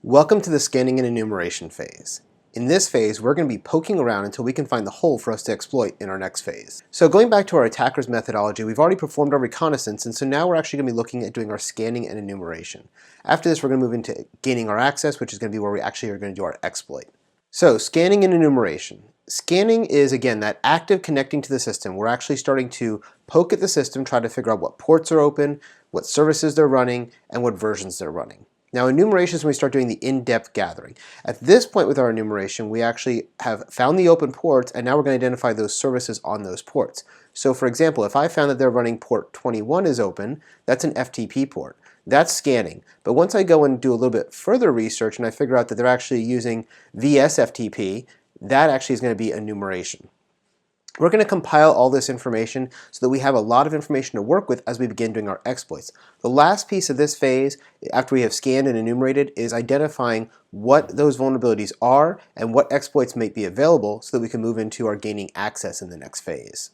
Welcome to the scanning and enumeration phase. In this phase, we're going to be poking around until we can find the hole for us to exploit in our next phase. So going back to our attacker's methodology, we've already performed our reconnaissance, and so now we're actually going to be looking at doing our scanning and enumeration. After this, we're going to move into gaining our access, which is going to be where we actually are going to do our exploit. So scanning and enumeration. Scanning is, again, that active connecting to the system. We're actually starting to poke at the system, try to figure out what ports are open, what services they're running, and what versions they're running. Now, enumeration is when we start doing the in-depth gathering. At this point with our enumeration, we actually have found the open ports, and now we're going to identify those services on those ports. So for example, if I found that they're running port 21 is open, that's an FTP port. That's scanning. But once I go and do a little bit further research and I figure out that they're actually using VSFTP, that actually is going to be enumeration. We're going to compile all this information so that we have a lot of information to work with as we begin doing our exploits. The last piece of this phase, after we have scanned and enumerated, is identifying what those vulnerabilities are and what exploits might be available so that we can move into our gaining access in the next phase.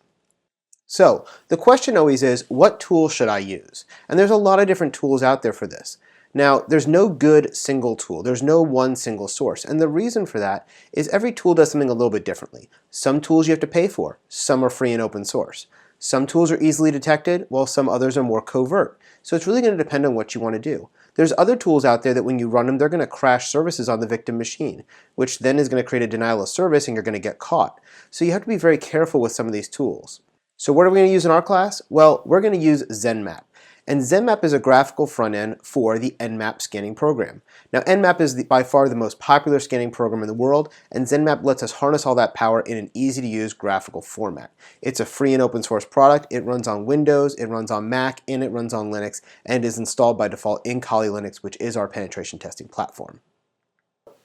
So the question always is, what tool should I use? And there's a lot of different tools out there for this. Now, there's no good single tool. There's no one single source. And the reason for that is every tool does something a little bit differently. Some tools you have to pay for. Some are free and open source. Some tools are easily detected, while some others are more covert. So it's really going to depend on what you want to do. There's other tools out there that when you run them, they're going to crash services on the victim machine, which then is going to create a denial of service and you're going to get caught. So you have to be very careful with some of these tools. So what are we going to use in our class? Well, we're going to use ZenMap. And ZenMap is a graphical front end for the Nmap scanning program. Now, Nmap is by far the most popular scanning program in the world, and ZenMap lets us harness all that power in an easy-to-use graphical format. It's a free and open source product. It runs on Windows, it runs on Mac, and it runs on Linux, and is installed by default in Kali Linux, which is our penetration testing platform.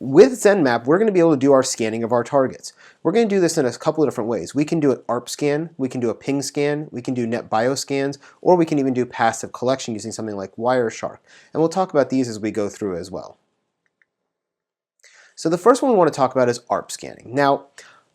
With ZenMap, we're going to be able to do our scanning of our targets. We're going to do this in a couple of different ways. We can do an ARP scan, we can do a ping scan, we can do NetBIOS scans, or we can even do passive collection using something like Wireshark. And we'll talk about these as we go through as well. So the first one we want to talk about is ARP scanning. Now,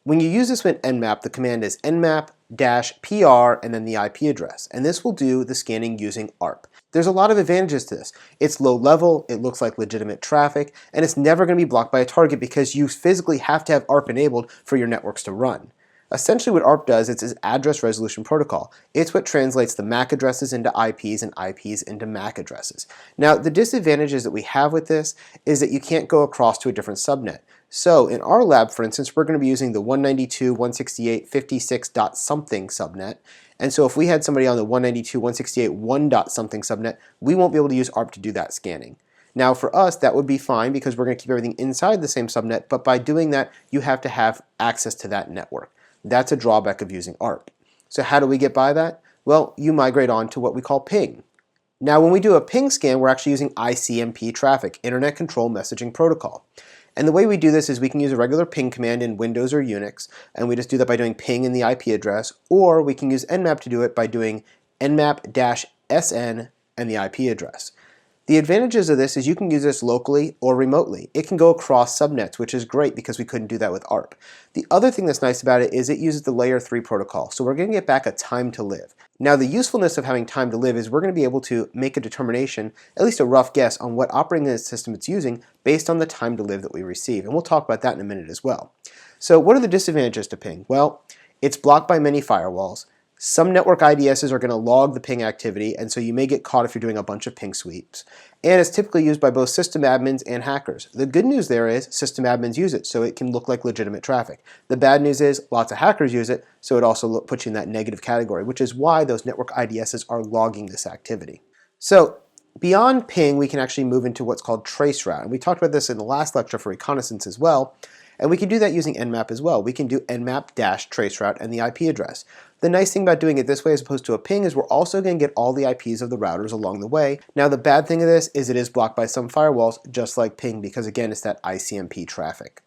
when you use this with Nmap, the command is nmap-pr and then the IP address. And this will do the scanning using ARP. There's a lot of advantages to this. It's low level, it looks like legitimate traffic, and it's never going to be blocked by a target because you physically have to have ARP enabled for your networks to run. Essentially what ARP does is address resolution protocol. It's what translates the MAC addresses into IPs and IPs into MAC addresses. Now the disadvantages that we have with this is that you can't go across to a different subnet. So in our lab, for instance, we're going to be using the 192.168.56. something subnet. And so if we had somebody on the 192.168.1. something subnet, we won't be able to use ARP to do that scanning. Now for us, that would be fine because we're going to keep everything inside the same subnet, but by doing that, you have to have access to that network. That's a drawback of using ARP. So how do we get by that? Well, you migrate on to what we call ping. Now when we do a ping scan, we're actually using ICMP traffic, Internet Control Messaging Protocol. And the way we do this is we can use a regular ping command in Windows or Unix, and we just do that by doing ping in the IP address, or we can use Nmap to do it by doing nmap-sn and the IP address. The advantages of this is you can use this locally or remotely. It can go across subnets, which is great because we couldn't do that with ARP. The other thing that's nice about it is it uses the layer 3 protocol, so we're going to get back a time to live. Now the usefulness of having time to live is we're going to be able to make a determination, at least a rough guess, on what operating system it's using based on the time to live that we receive, and we'll talk about that in a minute as well. So what are the disadvantages to ping? Well, it's blocked by many firewalls. Some network IDSs are going to log the ping activity, and so you may get caught if you're doing a bunch of ping sweeps. And it's typically used by both system admins and hackers. The good news there is system admins use it, so it can look like legitimate traffic. The bad news is lots of hackers use it, so it also puts you in that negative category, which is why those network IDSs are logging this activity. So beyond ping, we can actually move into what's called traceroute. And we talked about this in the last lecture for reconnaissance as well. And we can do that using Nmap as well. We can do nmap-traceroute and the IP address. The nice thing about doing it this way as opposed to a ping is we're also going to get all the IPs of the routers along the way. Now the bad thing of this is it is blocked by some firewalls just like ping because again it's that ICMP traffic.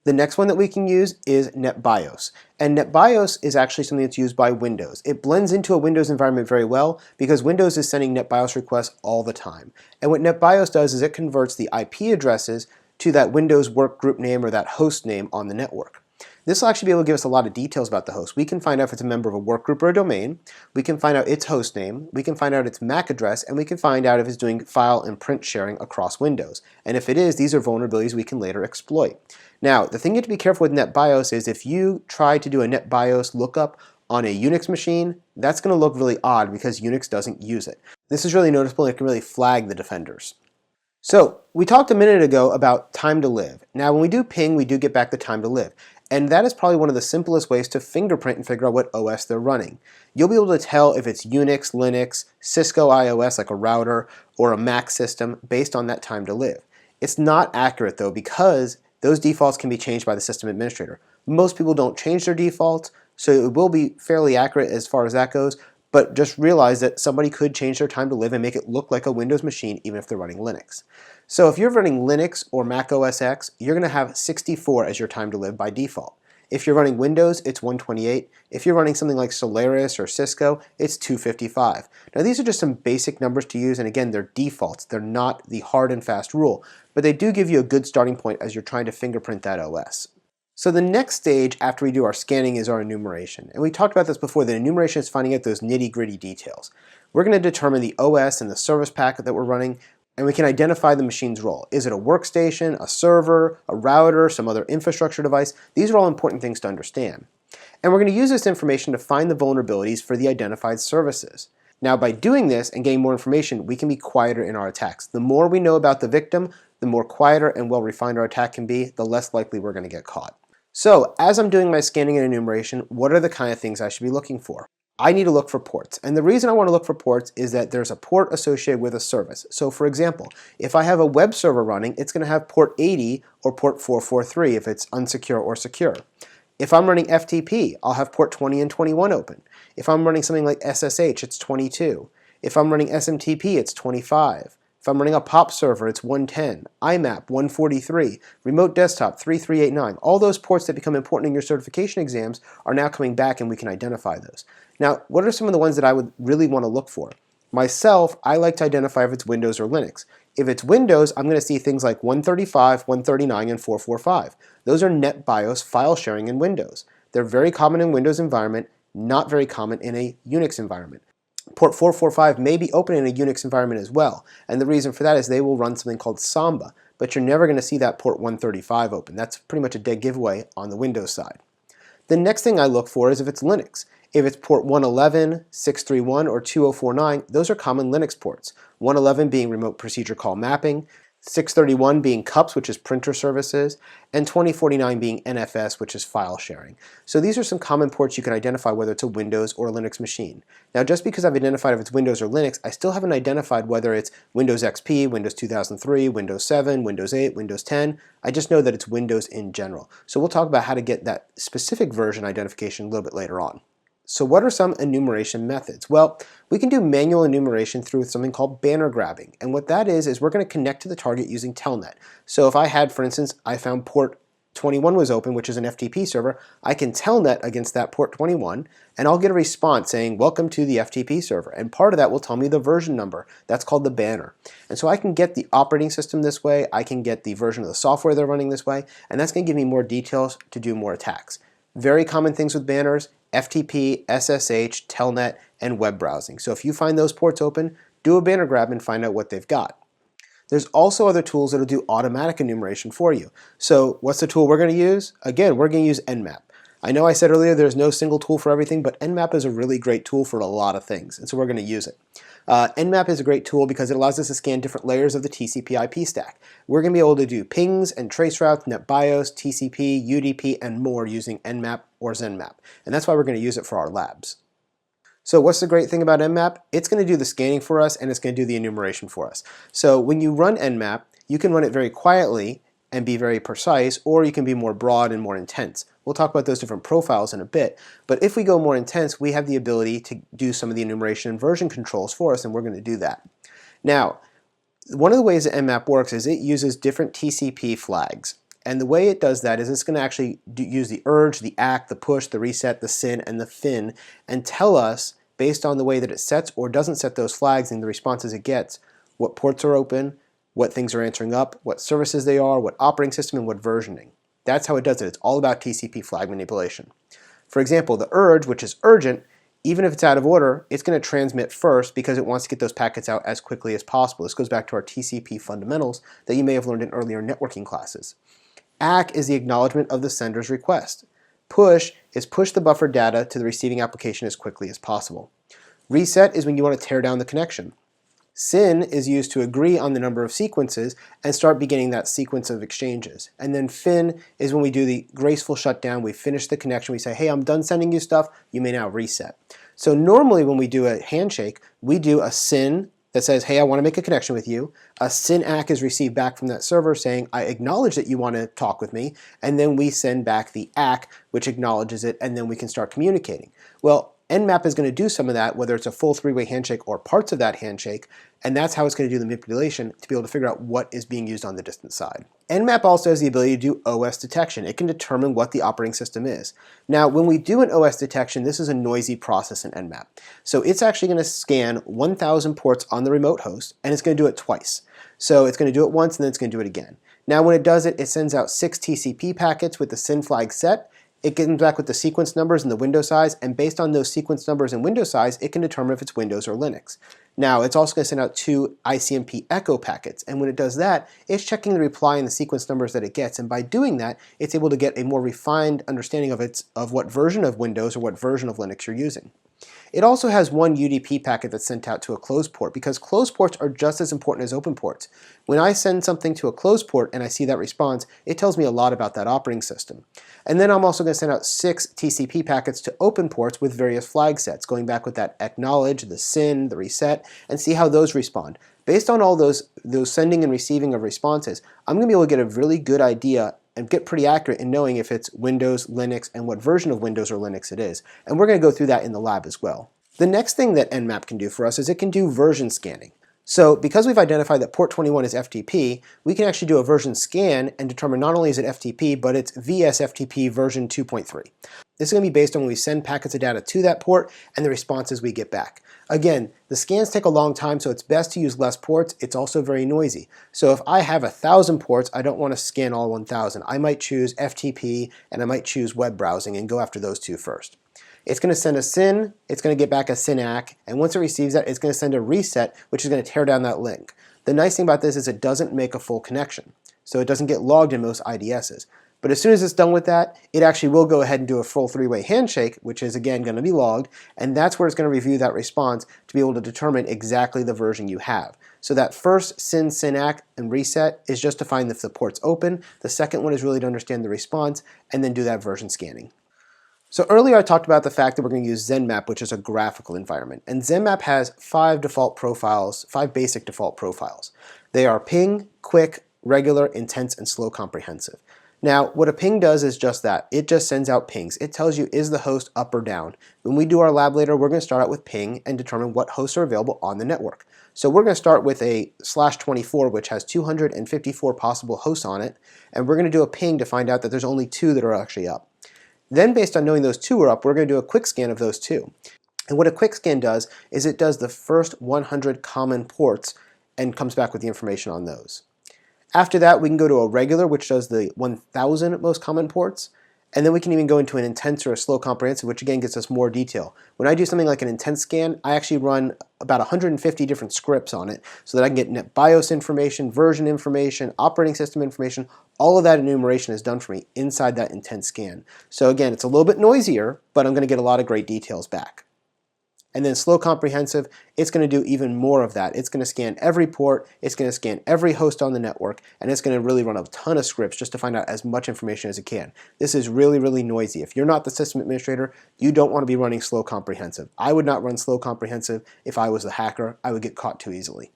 The next one that we can use is NetBIOS. And NetBIOS is actually something that's used by Windows. It blends into a Windows environment very well because Windows is sending NetBIOS requests all the time. And what NetBIOS does is it converts the IP addresses to that Windows workgroup name or that host name on the network. This will actually be able to give us a lot of details about the host. We can find out if it's a member of a workgroup or a domain, we can find out its host name, we can find out its MAC address, and we can find out if it's doing file and print sharing across Windows. And if it is, these are vulnerabilities we can later exploit. Now, the thing you have to be careful with NetBIOS is if you try to do a NetBIOS lookup on a Unix machine, that's going to look really odd because Unix doesn't use it. This is really noticeable and it can really flag the defenders. So, we talked a minute ago about time to live. Now, when we do ping, we do get back the time to live. And that is probably one of the simplest ways to fingerprint and figure out what OS they're running. You'll be able to tell if it's Unix, Linux, Cisco IOS like a router, or a Mac system based on that time to live. It's not accurate though because those defaults can be changed by the system administrator. Most people don't change their defaults, so it will be fairly accurate as far as that goes, but just realize that somebody could change their time to live and make it look like a Windows machine even if they're running Linux. So if you're running Linux or Mac OS X, you're going to have 64 as your time to live by default. If you're running Windows, it's 128. If you're running something like Solaris or Cisco, it's 255. Now these are just some basic numbers to use, and again, they're defaults. They're not the hard and fast rule, but they do give you a good starting point as you're trying to fingerprint that OS. So the next stage after we do our scanning is our enumeration. And we talked about this before, that enumeration is finding out those nitty-gritty details. We're going to determine the OS and the service packet that we're running, and we can identify the machine's role. Is it a workstation, a server, a router, some other infrastructure device? These are all important things to understand. And we're going to use this information to find the vulnerabilities for the identified services. Now by doing this and getting more information, we can be quieter in our attacks. The more we know about the victim, the more quieter and well refined our attack can be, the less likely we're going to get caught. So as I'm doing my scanning and enumeration, what are the kind of things I should be looking for? I need to look for ports. And the reason I want to look for ports is that there's a port associated with a service. So for example, if I have a web server running, it's going to have port 80 or port 443 if it's unsecure or secure. If I'm running FTP, I'll have port 20 and 21 open. If I'm running something like SSH, it's 22. If I'm running SMTP, it's 25. If I'm running a POP server, it's 110, IMAP 143, remote desktop 3389. All those ports that become important in your certification exams are now coming back and we can identify those. Now, what are some of the ones that I would really want to look for? Myself, I like to identify if it's Windows or Linux. If it's Windows, I'm going to see things like 135, 139, and 445. Those are NetBIOS file sharing in Windows. They're very common in Windows environment, not very common in a Unix environment. Port 445 may be open in a Unix environment as well, and the reason for that is they will run something called Samba, but you're never going to see that port 135 open. That's pretty much a dead giveaway on the Windows side. The next thing I look for is if it's Linux. If it's port 111, 631, or 2049, those are common Linux ports. 111 being remote procedure call mapping, 631 being CUPS, which is printer services, and 2049 being NFS, which is file sharing. So these are some common ports you can identify whether it's a Windows or a Linux machine. Now just because I've identified if it's Windows or Linux, I still haven't identified whether it's Windows XP, Windows 2003, Windows 7, Windows 8, Windows 10. I just know that it's Windows in general. So we'll talk about how to get that specific version identification a little bit later on. So what are some enumeration methods? Well, we can do manual enumeration through something called banner grabbing. And what that is we're going to connect to the target using telnet. So if I had, for instance, I found port 21 was open, which is an FTP server, I can telnet against that port 21, and I'll get a response saying, welcome to the FTP server. And part of that will tell me the version number. That's called the banner. And so I can get the operating system this way, I can get the version of the software they're running this way, and that's going to give me more details to do more attacks. Very common things with banners: FTP, SSH, telnet, and web browsing. So if you find those ports open, do a banner grab and find out what they've got. There's also other tools that will do automatic enumeration for you. So what's the tool we're going to use? Again, we're going to use Nmap. I know I said earlier there's no single tool for everything, but Nmap is a really great tool for a lot of things, and so we're going to use it. Nmap is a great tool because it allows us to scan different layers of the TCP/IP stack. We're going to be able to do pings and traceroutes, NetBIOS, TCP, UDP, and more using Nmap or ZenMap, and that's why we're going to use it for our labs. So what's the great thing about Nmap? It's going to do the scanning for us and it's going to do the enumeration for us. So when you run Nmap, you can run it very quietly and be very precise, or you can be more broad and more intense. We'll talk about those different profiles in a bit, but if we go more intense, we have the ability to do some of the enumeration and version controls for us, and we're going to do that. Now, one of the ways that Nmap works is it uses different TCP flags. And the way it does that is it's going to actually use the urge, the ACK, the push, the reset, the SYN, and the FIN, and tell us, based on the way that it sets or doesn't set those flags and the responses it gets, what ports are open, what things are answering up, what services they are, what operating system, and what versioning. That's how it does it. It's all about TCP flag manipulation. For example, the urge, which is urgent, even if it's out of order, it's going to transmit first because it wants to get those packets out as quickly as possible. This goes back to our TCP fundamentals that you may have learned in earlier networking classes. ACK is the acknowledgement of the sender's request. Push is push the buffer data to the receiving application as quickly as possible. Reset is when you want to tear down the connection. SYN is used to agree on the number of sequences and start beginning that sequence of exchanges. And then FIN is when we do the graceful shutdown. We finish the connection. We say, hey, I'm done sending you stuff. You may now reset. So normally when we do a handshake, we do a SYN that says, hey, I want to make a connection with you. A SYN ACK is received back from that server saying, I acknowledge that you want to talk with me. And then we send back the ACK, which acknowledges it, and then we can start communicating. Well, Nmap is going to do some of that, whether it's a full three-way handshake or parts of that handshake, and that's how it's going to do the manipulation to be able to figure out what is being used on the distant side. Nmap also has the ability to do OS detection. It can determine what the operating system is. Now, when we do an OS detection, this is a noisy process in Nmap. So it's actually going to scan 1,000 ports on the remote host, and it's going to do it twice. So it's going to do it once, and then it's going to do it again. Now, when it does it, it sends out 6 TCP packets with the SYN flag set. It comes back with the sequence numbers and the window size, and based on those sequence numbers and window size, it can determine if it's Windows or Linux. Now, it's also going to send out 2 ICMP echo packets, and when it does that, it's checking the reply and the sequence numbers that it gets, and by doing that, it's able to get a more refined understanding of what version of Windows or what version of Linux you're using. It also has 1 UDP packet that's sent out to a closed port, because closed ports are just as important as open ports. When I send something to a closed port and I see that response, it tells me a lot about that operating system. And then I'm also going to send out 6 TCP packets to open ports with various flag sets, going back with that acknowledge, the SYN, the reset, and see how those respond. Based on all those sending and receiving of responses, I'm going to be able to get a really good idea and get pretty accurate in knowing if it's Windows, Linux, and what version of Windows or Linux it is. And we're going to go through that in the lab as well. The next thing that Nmap can do for us is it can do version scanning. So because we've identified that port 21 is FTP, we can actually do a version scan and determine not only is it FTP, but it's VSFTP version 2.3. This is going to be based on when we send packets of data to that port and the responses we get back. Again, the scans take a long time, so it's best to use less ports. It's also very noisy. So if I have 1,000 ports, I don't want to scan all 1,000. I might choose FTP and I might choose web browsing and go after those 2 first. It's going to send a SYN, it's going to get back a SYN ACK, and once it receives that, it's going to send a reset, which is going to tear down that link. The nice thing about this is it doesn't make a full connection, so it doesn't get logged in most IDSs. But as soon as it's done with that, it actually will go ahead and do a full 3-way handshake, which is again going to be logged, and that's where it's going to review that response to be able to determine exactly the version you have. So that first SYN, SYN ACK, and reset is just to find if the port's open. The second one is really to understand the response and then do that version scanning. So earlier I talked about the fact that we're going to use ZenMap, which is a graphical environment. And ZenMap has 5 default profiles, 5 basic default profiles. They are ping, quick, regular, intense, and slow comprehensive. Now, what a ping does is just that. It just sends out pings. It tells you, is the host up or down? When we do our lab later, we're going to start out with ping and determine what hosts are available on the network. So we're going to start with a /24, which has 254 possible hosts on it, and we're going to do a ping to find out that there's only 2 that are actually up. Then based on knowing those 2 are up, we're going to do a quick scan of those 2. And what a quick scan does is it does the first 100 common ports and comes back with the information on those. After that, we can go to a regular, which does the 1,000 most common ports, and then we can even go into an intense or a slow comprehensive, which again gets us more detail. When I do something like an intense scan, I actually run about 150 different scripts on it so that I can get net BIOS information, version information, operating system information. All of that enumeration is done for me inside that intense scan. So again, it's a little bit noisier, but I'm going to get a lot of great details back. And then slow comprehensive, it's going to do even more of that. It's going to scan every port, it's going to scan every host on the network, and it's going to really run a ton of scripts just to find out as much information as it can. This is really, really noisy. If you're not the system administrator, you don't want to be running slow comprehensive. I would not run slow comprehensive if I was the hacker. I would get caught too easily.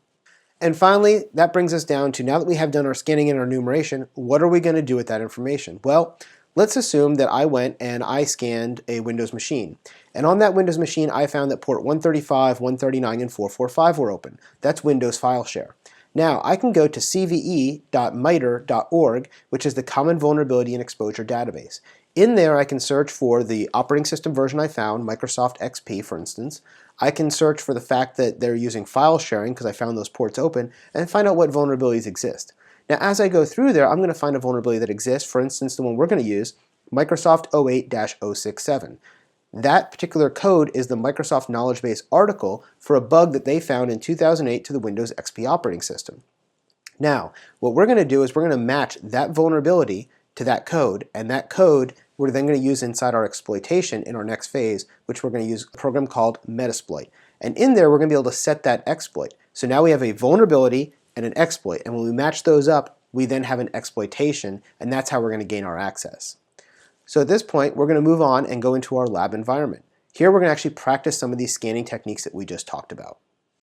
And finally, that brings us down to, now that we have done our scanning and our enumeration, what are we going to do with that information? Well, let's assume that I went and I scanned a Windows machine. And on that Windows machine, I found that port 135, 139, and 445 were open. That's Windows File Share. Now, I can go to cve.miter.org, which is the Common Vulnerability and Exposure Database. In there, I can search for the operating system version I found, Microsoft XP, for instance. I can search for the fact that they're using file sharing, because I found those ports open, and find out what vulnerabilities exist. Now as I go through there, I'm going to find a vulnerability that exists. For instance, the one we're going to use, Microsoft 08-067. That particular code is the Microsoft knowledge base article for a bug that they found in 2008 to the Windows XP operating system. Now, what we're going to do is we're going to match that vulnerability to that code, and that code we're then going to use inside our exploitation in our next phase, which we're going to use a program called Metasploit. And in there, we're going to be able to set that exploit. So now we have a vulnerability and an exploit, and when we match those up, we then have an exploitation, and that's how we're going to gain our access. So at this point, we're going to move on and go into our lab environment. Here we're going to actually practice some of these scanning techniques that we just talked about.